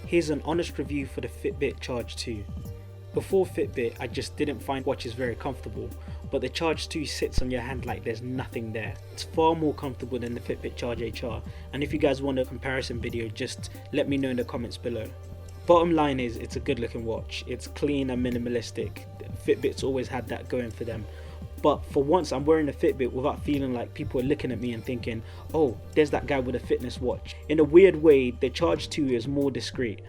Here's an honest review for the Fitbit Charge 2. Before Fitbit, I just didn't find watches very comfortable, but the Charge 2 sits on your hand like there's nothing there. It's far more comfortable than the Fitbit Charge HR, and if you guys want a comparison video, just let me know in the comments below. Bottom line is, it's a good looking watch. It's clean and minimalistic. Fitbit's always had that going for them. But for once, I'm wearing a Fitbit without feeling like people are looking at me and thinking, oh, there's that guy with a fitness watch. In a weird way, the Charge 2 is more discreet.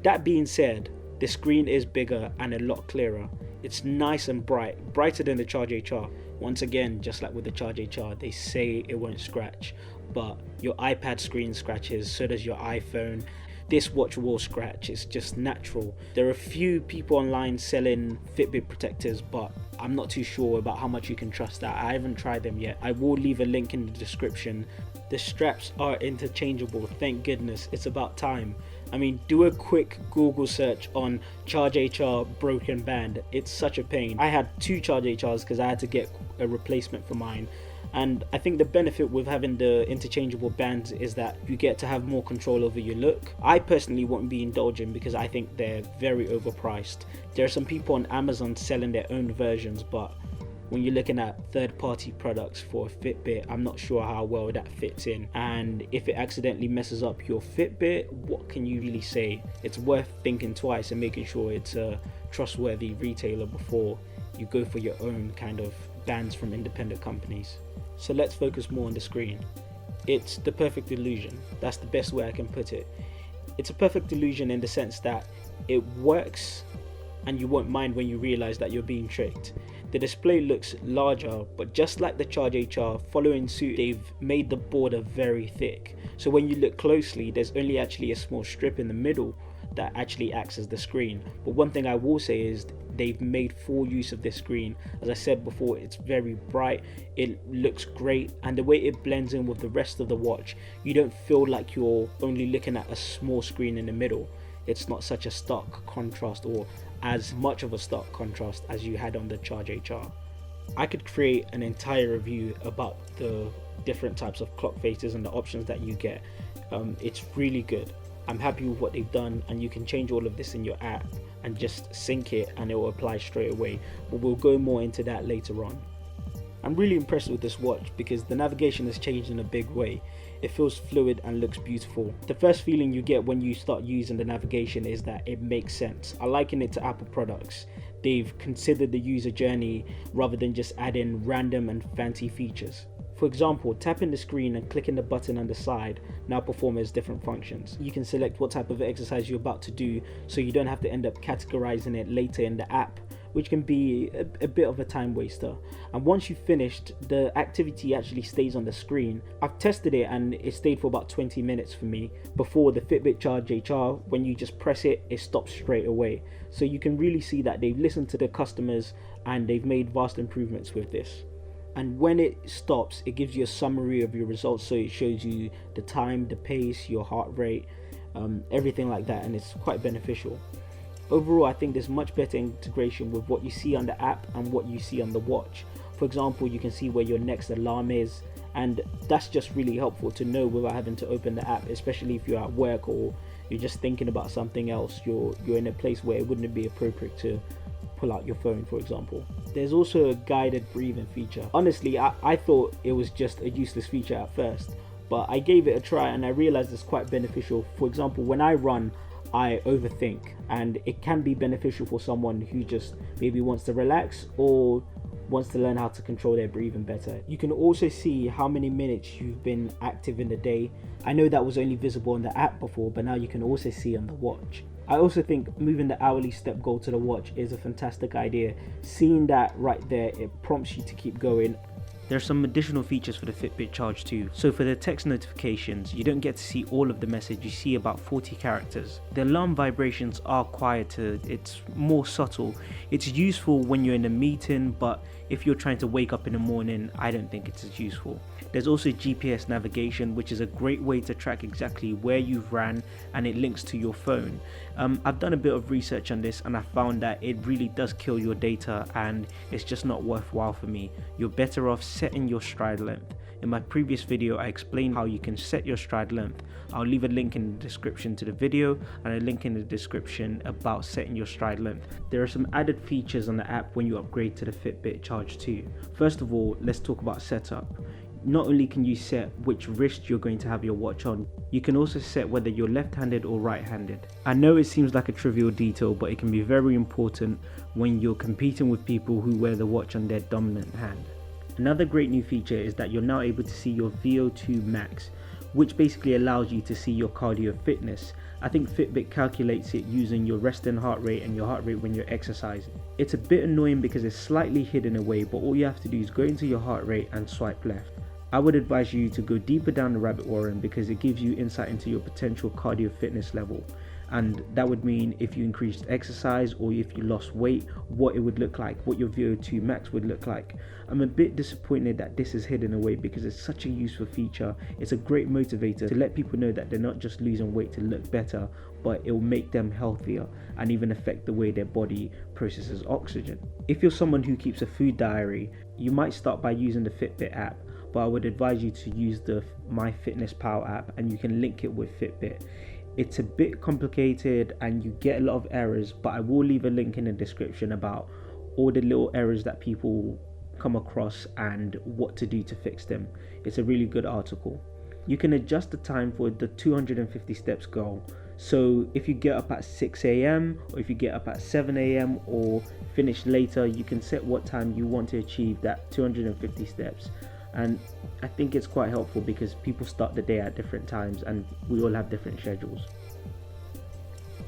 That being said, the screen is bigger and a lot clearer. It's nice and bright, brighter than the Charge HR. Once again, just like with the Charge HR, they say it won't scratch, but your iPad screen scratches, so does your iPhone. This watch will scratch, it's just natural. There are a few people online selling Fitbit protectors, but I'm not too sure about how much you can trust that. I haven't tried them yet. I will leave a link in the description. The straps are interchangeable, thank goodness, it's about time. I mean, do a quick Google search on Charge HR broken band. It's such a pain. I had two Charge HRs because I had to get a replacement for mine. And I think the benefit with having the interchangeable bands is that you get to have more control over your look. I personally won't be indulging because I think they're very overpriced. There are some people on Amazon selling their own versions, but when you're looking at third-party products for a Fitbit, I'm not sure how well that fits in. And if it accidentally messes up your Fitbit, what can you really say? It's worth thinking twice and making sure it's a trustworthy retailer before you go for your own kind of bands from independent companies. So let's focus more on the screen. It's the perfect illusion. That's the best way I can put it. It's a perfect illusion in the sense that it works and you won't mind when you realize that you're being tricked. The display looks larger, but just like the Charge HR, following suit, they've made the border very thick. So when you look closely, there's only actually a small strip in the middle that actually acts as the screen. But one thing I will say is they've made full use of this screen. As I said before, it's very bright, it looks great, and the way it blends in with the rest of the watch, you don't feel like you're only looking at a small screen in the middle. It's not such a stark contrast, or as much of a stark contrast as you had on the Charge HR. I could create an entire review about the different types of clock faces and the options that you get. It's really good. I'm happy with what they've done, and you can change all of this in your app and just sync it and it will apply straight away, but we'll go more into that later on. I'm really impressed with this watch because the navigation has changed in a big way. It feels fluid and looks beautiful. The first feeling you get when you start using the navigation is that it makes sense. I liken it to Apple products. They've considered the user journey rather than just adding random and fancy features. For example, tapping the screen and clicking the button on the side now perform as different functions. You can select what type of exercise you're about to do, so you don't have to end up categorizing it later in the app, which can be a bit of a time waster. And once you've finished, the activity actually stays on the screen. I've tested it and it stayed for about 20 minutes for me. Before the Fitbit Charge HR, when you just press it, it stops straight away. So you can really see that they've listened to the customers and they've made vast improvements with this. And when it stops, it gives you a summary of your results, so it shows you the time, the pace, your heart rate, everything like that, and it's quite beneficial. Overall, I think there's much better integration with what you see on the app and what you see on the watch. For example, you can see where your next alarm is, and that's just really helpful to know without having to open the app, especially if you're at work or you're just thinking about something else. You're in a place where it wouldn't be appropriate to pull out your phone, for example. There's also a guided breathing feature. Honestly, I thought it was just a useless feature at first, but I gave it a try and I realized it's quite beneficial. For example, when I run, I overthink, and it can be beneficial for someone who just maybe wants to relax or wants to learn how to control their breathing better. You can also see how many minutes you've been active in the day. I know that was only visible on the app before, but now you can also see on the watch. I also think moving the hourly step goal to the watch is a fantastic idea. Seeing that right there, it prompts you to keep going. There are some additional features for the Fitbit Charge 2. So for the text notifications, you don't get to see all of the message, you see about 40 characters. The alarm vibrations are quieter, it's more subtle. It's useful when you're in a meeting, but if you're trying to wake up in the morning, I don't think it's as useful. There's also GPS navigation, which is a great way to track exactly where you've ran, and it links to your phone. I've done a bit of research on this and I found that it really does kill your data and it's just not worthwhile for me. You're better off setting your stride length. In my previous video I explained how you can set your stride length. I'll leave a link in the description to the video and a link in the description about setting your stride length. There are some added features on the app when you upgrade to the Fitbit Charge 2. First of all, let's talk about setup. Not only can you set which wrist you're going to have your watch on, you can also set whether you're left-handed or right-handed. I know it seems like a trivial detail, but it can be very important when you're competing with people who wear the watch on their dominant hand. Another great new feature is that you're now able to see your Vo2 Max, which basically allows you to see your cardio fitness. I think Fitbit calculates it using your resting heart rate and your heart rate when you're exercising. It's a bit annoying because it's slightly hidden away, but all you have to do is go into your heart rate and swipe left. I would advise you to go deeper down the rabbit warren because it gives you insight into your potential cardio fitness level. And that would mean if you increased exercise or if you lost weight, what it would look like, what your Vo2 Max would look like. I'm a bit disappointed that this is hidden away because it's such a useful feature. It's a great motivator to let people know that they're not just losing weight to look better, but it will make them healthier and even affect the way their body processes oxygen. If you're someone who keeps a food diary, you might start by using the Fitbit app, but I would advise you to use the MyFitnessPal app and you can link it with Fitbit. It's a bit complicated and you get a lot of errors, but I will leave a link in the description about all the little errors that people come across and what to do to fix them. It's a really good article. You can adjust the time for the 250 steps goal. So if you get up at 6 a.m. or if you get up at 7 a.m. or finish later, you can set what time you want to achieve that 250 steps. And I think it's quite helpful because people start the day at different times and we all have different schedules.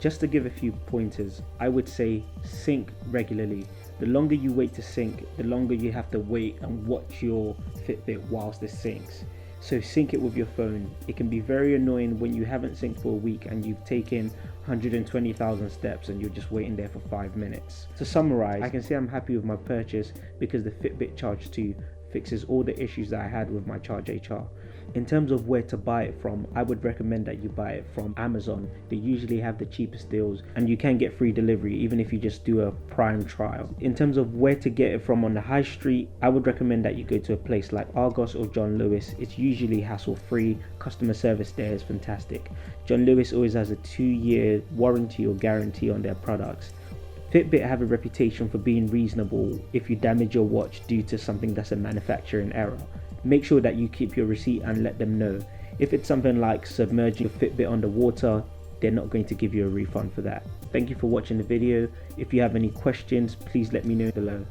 Just to give a few pointers, I would say sync regularly. The longer you wait to sync, the longer you have to wait and watch your Fitbit whilst it syncs. So sync it with your phone. It can be very annoying when you haven't synced for a week and you've taken 120,000 steps and you're just waiting there for 5 minutes. To summarize, I can say I'm happy with my purchase because the Fitbit Charge 2 fixes all the issues that I had with my Charge HR. In terms of where to buy it from, I would recommend that you buy it from Amazon. They usually have the cheapest deals and you can get free delivery even if you just do a Prime trial. In terms of where to get it from on the high street, I would recommend that you go to a place like Argos or John Lewis. It's usually hassle-free. Customer service there is fantastic. John Lewis always has a 2-year warranty or guarantee on their products. Fitbit have a reputation for being reasonable if you damage your watch due to something that's a manufacturing error. Make sure that you keep your receipt and let them know. If it's something like submerging your Fitbit underwater, they're not going to give you a refund for that. Thank you for watching the video. If you have any questions, please let me know below.